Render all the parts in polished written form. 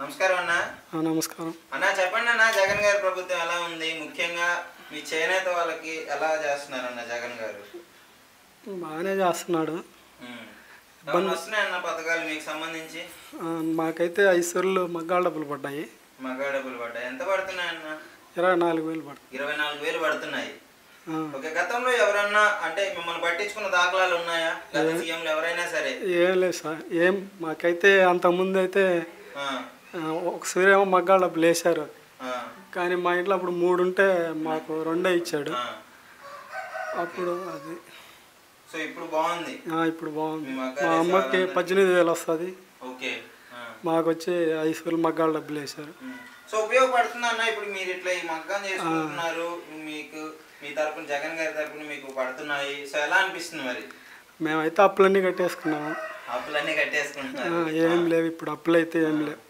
నమస్కారం అన్న. నమస్కారం అన్న, చెప్పండి అన్న, జగన్ గారి ప్రభుత్వం ఎలా ఉంది? ముఖ్యంగా మీ చేనేత వాళ్ళకి ఎలా చేస్తున్నారన్న జగన్ గారు? బాగానే చేస్తున్నాడు. వస్తున్నాయన్న పథకాలు మీకు సంబంధించి? మాకైతే 5 సార్లు మగ్గాళ్ళ డబ్బులు పడ్డాయి. మగ్గాళ్ళ డబ్బులు పడ్డాయి. ఎంత పడుతున్నాయన్న? 24,000 పడుతుంది. 24,000 పడుతున్నాయి. ఓకే. గతంలో ఎవరన్నా అంటే మిమ్మల్ని పట్టించుకున్న దాఖలాలు ఉన్నాయా? సీఎంలు ఎవరైనా సరే? ఏం లేదు సార్, మాకైతే అంతకుముందు అయితే ఒకసారి ఏమో మగ్గాళ్ళ డబ్బులు వేసారు, కానీ మా ఇంట్లో అప్పుడు 3 ఉంటే మాకు 2 ఇచ్చాడు. అప్పుడు అది సో ఇప్పుడు బాగుంది. ఇప్పుడు బాగుంది. మా అమ్మకి 18,000 వస్తుంది, మాకు వచ్చి 5 సార్లు మగ్గాళ్ళ డబ్బులు వేసారు. సో ఉపయోగపడుతుంది అన్న. ఇప్పుడు మీరు ఇట్లా ఈ మగ్గం చేసుకుంటున్నారు, మీకు మీ తరపున జగన్ గారి తరపున మీకు పడుతున్నాయి. సో ఎలా అనిపిస్తుంది మరి? మేమైతే అప్పులన్నీ కట్టేసుకున్నాము. అప్పులన్నీ కట్టేసుకుంటున్నారు? ఏం లేవు ఇప్పుడు, అప్పులు అయితే ఏం లేవు.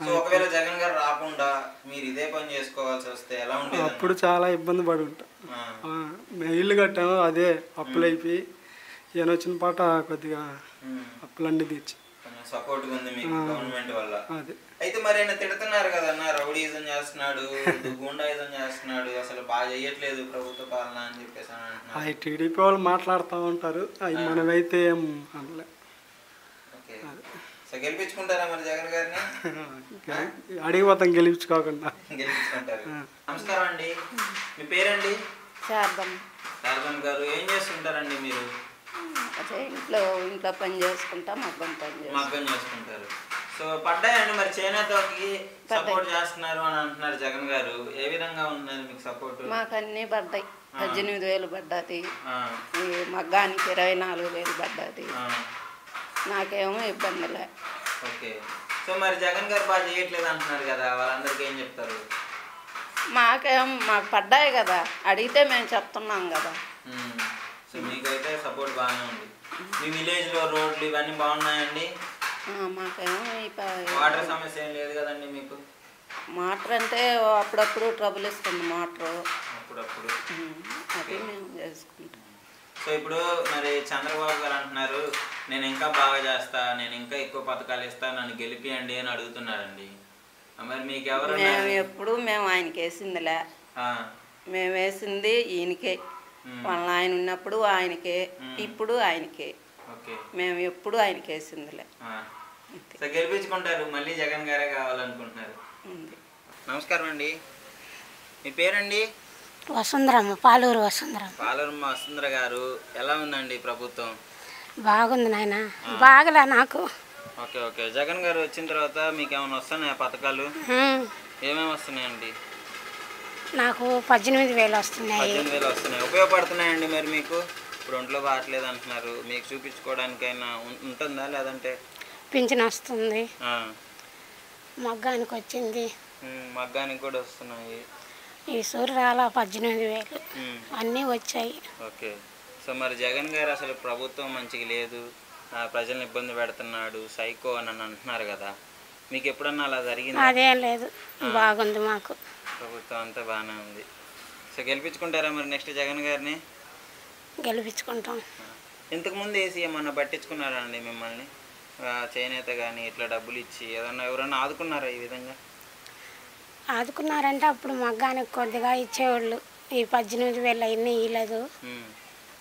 సో ఒకవేళ జగన్ గారు రాకుండా మీరు ఇదే పని చేసుకోవాల్సి వస్తే ఎలా ఉంటుంది? అప్పుడు చాలా ఇబ్బంది పడి ఉంటాం. మేము ఇల్లు కట్టాము, అదే అప్పులు అయిపోయి ఈయన వచ్చిన పాట కొద్దిగా అప్పులన్నీ తీర్చి సపోర్ట్ ఉంది మీకు గవర్నమెంట్ వల్ల. అదే అయితే మరి ఆయన తిడుతున్నారు కదన్న, రౌడీజం చేస్తున్నాడు, గుండాయిజం చేస్తున్నాడు, అసలు బాగా చేయట్లేదు ప్రభుత్వ పాలన అని చెప్పేసి అవి టీడీపీ వాళ్ళు మాట్లాడుతూ ఉంటారు, అవి మనమైతే ఏం అనలే. ఓకే. సో గెలిపించుకుంటారా మరి జగన్ గారిని? అడిగిపోతాం, గెలిపించుకోకుండా గెలిపించుకుంటారు. నమస్కారం అండి, మీ పేరండి? శారదమ్మ గారు, ఏం చేస్తుంటారండి మీరు? ఇంట్లో పని చేసుకుంటా, మగ్గం చేసుకుంటారు. సో పడ్డాయండి మరి చేనేతకి సపోర్ట్ చేస్తున్నారు అని అంటున్నారు జగన్ గారు, ఏ విధంగా ఉన్నది మీకు సపోర్ట్? మాకు అన్నీ పడ్డాయి. 18,000 పడ్డది, మగ్గానికి 24,000 పడ్డది. నాకేమో ఇబ్బంది లే. ఓకే. సో మరి జగన్ గారు బాగా చేయట్లేదు అంటున్నారు కదా, వాళ్ళందరికీ ఏం చెప్తారు? మాకు పడ్డాయి కదా, అడిగితే మేము చెప్తున్నాం కదా. సో మీకైతే సపోర్ట్ బాగానే ఉంది. మీ విలేజ్లో రోడ్లు ఇవన్నీ బాగున్నాయండి? మాకేమో వాటర్ సమస్య ఏం లేదు కదండి మీకు? మోటార్ అంటే అప్పుడప్పుడు ట్రబుల్ ఇస్తుంది మోటార్, అప్పుడప్పుడు అది మేము చేసుకుంటాం. సో ఇప్పుడు మరి చంద్రబాబు గారు అంటున్నారు, నేను ఇంకా బాగా చేస్తా, నేను ఇంకా ఎక్కువ పథకాలు ఇస్తా, నన్ను గెలిపియండి అని అడుగుతున్నారండి. మరి మీకు ఎవరు? మేము ఆయనకి వేసిందిలే, మేము వేసింది ఈయనకే. వాళ్ళ ఆయన ఉన్నప్పుడు ఆయనకే, ఇప్పుడు ఆయనకే. మేము ఎప్పుడు ఆయనకి వేసిందిలే. సో గెలిపించుకుంటారు, మళ్ళీ జగన్ గారే కావాలనుకుంటున్నారు. నమస్కారం అండి, మీ పేరండి? వసుంధరమ్మ, పాలూరు వసుంధర. పాలూరమ్మ వసుంధర గారు, ఎలా ఉందండి ప్రభుత్వం? బాగుంది నాయన, బాగలే నాకు. Okay okay. జగన్ గారు వచ్చిన తర్వాత మీకు ఏమైనా వస్తున్నాయా పథకాలు? ఏమేమి వస్తున్నాయండి? నాకు 18,000 వస్తున్నాయి. 18,000 వస్తున్నాయి. ఉపయోగపడుతున్నాయండి మరి మీకు? ఇప్పుడు ఒంట్లో బాగట్లేదు అంటున్నారు, మీకు చూపించుకోవడానికైనా ఉంటుందా లేదంటే? పింఛన్ వస్తుంది, మగ్గానికి వచ్చింది, మగ్గానికి కూడా వస్తున్నాయి. ఈ సూర్యు రాలా 18,000 అన్నీ వచ్చాయి. ఓకే. సో మరి జగన్ గారు అసలు ప్రభుత్వం మంచిగా లేదు, ప్రజలను ఇబ్బంది పెడుతున్నాడు, సైకో అని అంటున్నారు కదా, మీకు ఎప్పుడన్నా అలా జరిగింది? అదేం లేదు, బాగుంది మాకు, ప్రభుత్వం అంతా బాగానే ఉంది. సో గెలిపించుకుంటారా మరి నెక్స్ట్ జగన్ గారిని? గెలిపించుకుంటాం. ఇంతకుముందు వేసి ఏమన్నా పట్టించుకున్నారా అండి మిమ్మల్ని? చేనేత కానీ ఇట్లా డబ్బులు ఇచ్చి ఏదన్నా ఎవరన్నా ఆదుకున్నారా ఈ విధంగా? ఆదుకున్నారంటే అప్పుడు మగ్గానికి కొద్దిగా ఇచ్చేవాళ్ళు, ఈ 18,000 అన్నీ ఇవ్వలేదు.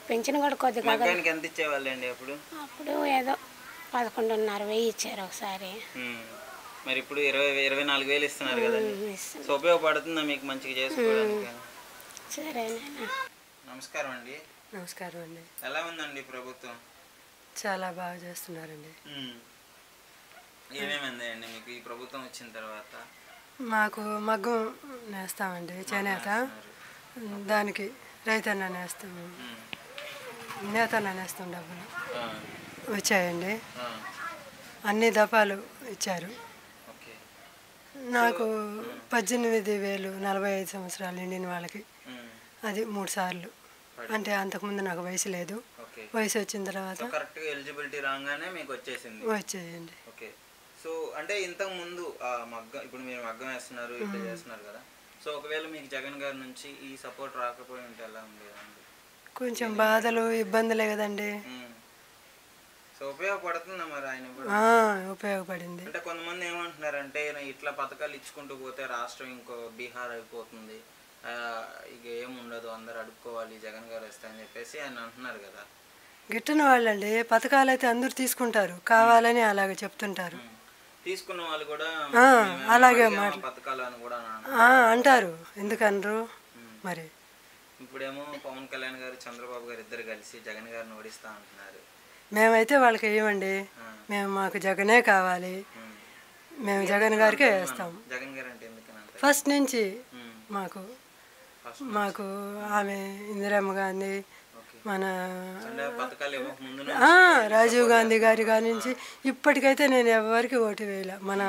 పెన్షన్ కూడా కొద్దిగా. మగ్గానికి ఎంత ఇచ్చేవాళ్ళండి అప్పుడు? అప్పుడు ఏదో 11,500 ఇచ్చారు ఒకసారి. మరి ఇప్పుడు 24,000 ఇస్తున్నారు కదండి, సో ఉపయోగపడుతుందా మీకు మంచిగా చేసుకోవడానికి? సరేనా. నమస్కారం అండి. నమస్కారం అండి. ఎలా ఉందండి ప్రభుత్వం? చాలా బాగా చేస్తున్నారండి. ఏమేమి అండి మీకు ఈ ప్రభుత్వం వచ్చిన తర్వాత? మాకు మగ్గం నేస్తామండి, చేనేత, దానికి రైతన్న నేస్తాము, నేతన్న నేస్తాం. డబ్బులు వచ్చాయండి, అన్ని దఫాలు ఇచ్చారు. నాకు 18,000 45 సంవత్సరాలు నిండిన వాళ్ళకి, అది 3 సార్లు. అంటే అంతకుముందు నాకు వయసు లేదు, వయసు వచ్చిన తర్వాత కరెక్ట్గా ఎలిజిబిలిటీ రాగానే మీకు వచ్చేసింది. వచ్చేయండి. ఓకే. సో అంటే ఇంతకు ముందు మగ్గం, ఇప్పుడు మీరు మగ్గం వేస్తున్నారు, ఇట్లా చేస్తున్నారు కదా, సో ఒకవేళ మీకు జగన్ గారి నుంచి ఈ సపోర్ట్ రాకపోయి ఉంటే ఎలా ఉండేదండి? కొంచెం బాధలు ఇబ్బందులే కదండి. సో ఉపయోగపడుతుందా మరి ఆయన? ఉపయోగపడింది. అంటే కొంతమంది ఏమంటున్నారంటే ఇట్లా పథకాలు ఇచ్చుకుంటూ పోతే రాష్ట్రం ఇంకో బీహార్ అయిపోతుంది, ఇక ఏముండదు, అందరు అడుక్కోవాలి, జగన్ గారు వస్తాయని చెప్పేసి ఆయన అంటున్నారు కదా. గిట్టని వాళ్ళండి పథకాలు అయితే అందరూ తీసుకుంటారు, కావాలని అలాగే చెప్తుంటారు. తీసుకున్న వాళ్ళు కూడా అలాగే పథకాలు అని కూడా అంటారు. ఎందుకనరు మరి? ఇప్పుడేమో పవన్ కళ్యాణ్ గారు చంద్రబాబు గారు ఇద్దరు కలిసి జగన్ గారిని ఓడిస్తా అంటున్నారు. మేమైతే వాళ్ళకి ఏమండి, మాకు జగనే కావాలి, మేము జగన్ గారికే వేస్తాం. జగన్ గారు అంటే ఎందుకని ఫస్ట్ నుంచి మాకు ఆమె ఇందిరమ్మ గాంధీ, మన రాజీవ్ గాంధీ గారి కాడి నుంచి ఇప్పటికైతే నేను ఎవరికి ఓటు వేయలే, మన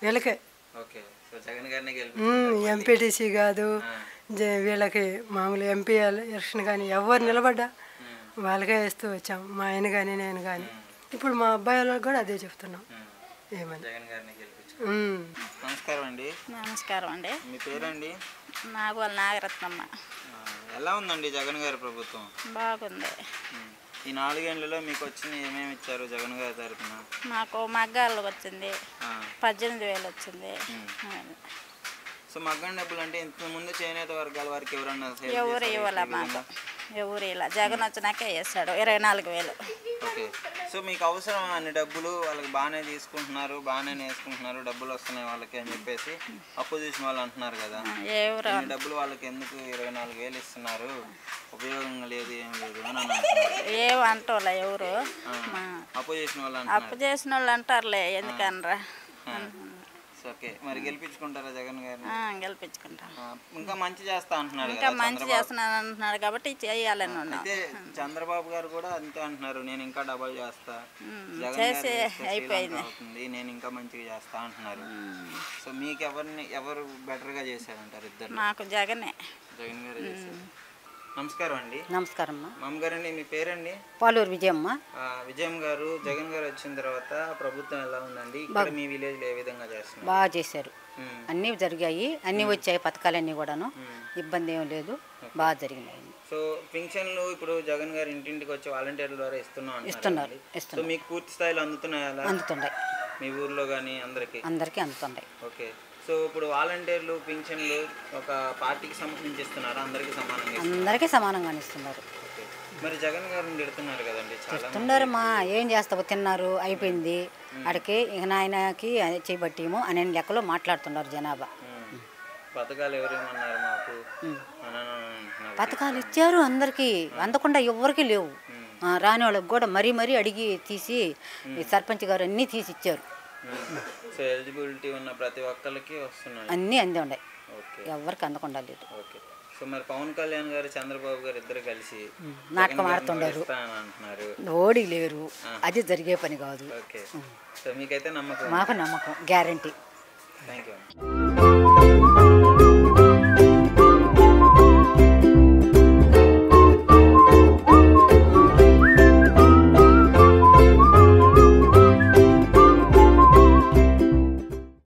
వీళ్ళకే. ఎంపీటీసీ కాదు, వీళ్ళకి మామూలు ఎంపీ ఎలక్షన్ కానీ ఎవరు నిలబడ్డా వాళ్ళకే వేస్తూ వచ్చాం, మా ఆయన కానీ నేను కానీ. ఇప్పుడు మా అబ్బాయి వాళ్ళకి కూడా అదే చెప్తున్నాం. ఏమని? నమస్కారం అండి. నమస్కారం అండి. మీ పేరండి? నాగోల్ నాగరత్నమ్మ. ఎలా ఉందండి జగన్ గారి ప్రభుత్వం? బాగుంది. ఈ 4 ఏళ్లలో మీకు వచ్చింది ఏమేమి ఇచ్చారు జగన్ గారి తరఫున? మాకు మగ్గాలు వచ్చింది, 18,000 వచ్చింది. సో మగ్గం డబ్బులు అంటే ఇంతకుముందు చేనేత వర్గాల వారికి ఎవరన్నా ఎవరు ఇవ్వాల? మాకు ఎవరు ఇలా జగన్ వచ్చినాకే వేస్తాడు 24,000. ఓకే. సో మీకు అవసరం అన్ని డబ్బులు, వాళ్ళకి బాగానే తీసుకుంటున్నారు, బాగానే వేసుకుంటున్నారు, డబ్బులు వస్తున్నాయి వాళ్ళకి అని చెప్పేసి అపోజిషన్ వాళ్ళు అంటున్నారు కదా. ఎవరు డబ్బులు వాళ్ళకి ఎందుకు 24,000 ఇస్తున్నారు, ఉపయోగం లేదు, ఏం లేదు అని ఏమంటోలే ఎవరు అపోజిషన్ వాళ్ళు అప్పు చేసిన వాళ్ళు అంటారులే, ఎందుకనరా. ఓకే. మరి గెలిపించుకుంటారా జగన్ గారిని? గెలిపించుకుంటాం. ఇంకా మంచి చేస్తా అంటున్నారు, ఇంకా మంచి చేస్తున్నాను అంటున్నాడు కాబట్టి చేయాలని ఉన్నాం. అయితే చంద్రబాబు గారు కూడా అంతే అంటున్నారు, నేను ఇంకా డబల్ చేస్తా, చేసి అయిపోయింది, నేను ఇంకా మంచిగా చేస్తా అంటున్నారు. సో మీకు ఎవరు బెటర్ గా చేశారంటారు? ఇద్దరు. మాకు జగనే. జగన్ గారు చేశారు. నమస్కారం అండి. నమస్కారం. మామగారండి, మీ పేరండి? పాలూరు విజయమ్మ. విజయం గారు, జగన్ గారు వచ్చిన తర్వాత ప్రభుత్వం ఎలా ఉందండి? ఇక్కడ మీ విలేజ్ లో ఏ విధంగా చేస్తున్నారు? బాగా చేశారు, అన్నీ జరిగాయి, అన్నీ వచ్చాయి పథకాలన్నీ కూడాను, ఇబ్బంది ఏం లేదు, బాగా జరిగినాయి. సో పింఛన్లు ఇప్పుడు జగన్ గారు ఇంటింటికి వచ్చి వాలంటీర్ల ద్వారా ఇస్తున్నారు. సో మీకు పూర్తి స్థాయిలో అందుతున్నాయా? అందుతున్నాయి. మీ ఊర్లో కానీ అందరికి అందుతున్నాయి. ఓకే. సో ఇప్పుడు వాలంటీర్లు పింఛన్లు ఒక పార్టీకి సంబంధించి ఇస్తున్నారా? అందరికీ సమానంగా ఇస్తున్నారు. మరి జగన్ గారిని తిడుతున్నారు కదండి చాలా. తిడుతున్నారమ్మా, ఏం చేస్తావు, తిన్నారు అయిపోయింది అడికి, ఇక నాయనకి చేయబట్టేమో అనే లెక్కలో మాట్లాడుతున్నారు జనాభా. పథకాలు ఎవరేమన్నారు మాకు? పథకాలు ఇచ్చారు అందరికీ, అందకుండా ఎవరికి లేవు. రాని వాళ్ళకి కూడా మరీ మరీ అడిగి తీసి సర్పంచ్ గారు అన్నీ తీసి ఇచ్చారు. సో ఎలిజిబిలిటీ ఉన్న ప్రతి ఒక్కరికి వస్తున్నాయి, అన్నీ అందే ఉన్నాయి, ఎవరికి అందకుండా లేదు. ఓకే. సో మరి పవన్ కళ్యాణ్ గారు చంద్రబాబు గారు ఇద్దరు కలిసి నాటకం ఆడుతుండారు, ఓడి లేరు, అది జరిగే పని కాదు. ఓకే. సో మీకైతే నమ్మకం? మాకు నమ్మకం, గ్యారంటీ. Thank you.